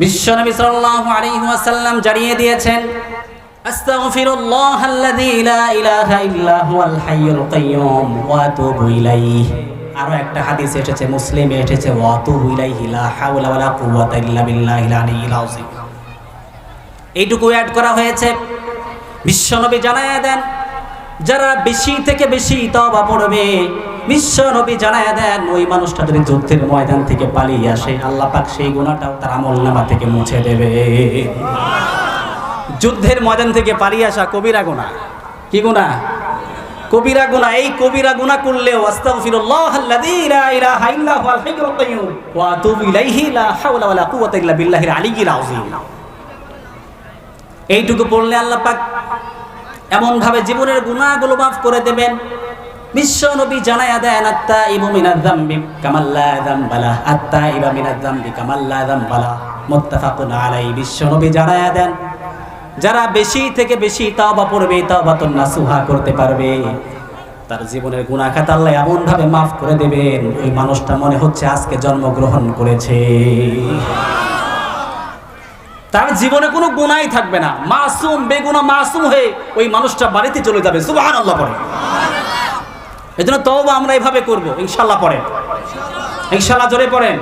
বিশ্বনবী সাল্লাল্লাহু আলাইহি ওয়াসাল্লাম জানিয়ে দিয়েছেন, আস্তাগফিরুল্লাহাল্লাযী লা ইলাহা ইল্লা হুয়াল হাইয়ুল কাইয়্যুম ওয়া আতুবু ইলাইহি। আরো একটা হাদিস এসেছে, মুসলিমে এসেছে, ওয়া আতুবু ইলাইহি লা হাওলা ওয়ালা কুওয়াতা ইল্লা বিল্লাহিল আলিয়্যিল আযীম। এইটুকু অ্যাড করা হয়েছে। বিশ্বনবী জানায়া দেন, যারা বেশি থেকে বেশি তওবা পড়বে, বিশ্বনবী জানায়া দেন ওই মানুষটা যদি যুদ্ধের ময়দান থেকে পালিয়ে আসে, আল্লাহ পাক সেই গুনাহটাও তার আমলনামা থেকে মুছে দেবে। যুদ্ধের ময়দান থেকে পালিয়ে আসা কবিরা গুনাহ। কি গুনাহ? কবিরা গুনাহ। এই কবিরা গুনাহ করলেও আস্তাগফিরুল্লাহাল্লাযী লা ইলাহা ইল্লা হুয়াল হাইয়ুল কাইয়্যুম ওয়া আতুবু ইলাইহি লা হাওলা ওয়ালা কুওয়াতা ইল্লা বিল্লাহিল আলিয়্যিল আযীম। এইটুকু পড়লে আল্লাহ পাক এমন ভাবে জীবনের গুনাহগুলো মাফ করে দেবেন। বিশ্বনবী জানায়া দেন, আত্তাইবু মিনাজ যামবি কামাল লা যামবা লাহু, আত্তাইবু মিনাজ যামবি কামাল লা যামবা লাহু, মুত্তাফাকুন আলাইহি। বিশ্বনবী জানায়া দেন, যারা বেশি থেকে বেশি তওবা পড়বে, তওবাতুন নাসুহা করতে পারবে, তার জীবনের গুনাহ খাতা আল্লাহ এমন ভাবে মাফ করে দেবেন, ওই মানুষটা মনে হচ্ছে আজকে জন্মগ্রহণ করেছে। তার জীবনে কোনো গুনাহই থাকবে না, মাসুম, বেগুনাহ মাসুম হয়ে ওই মানুষটা বাড়িতে চলে যাবে। সুবহানাল্লাহ পড়ে। এজন্য তওবা আমরা এইভাবে করব ইনশাআল্লাহ। পড়েন ইনশাআল্লাহ, জোরে পড়েন।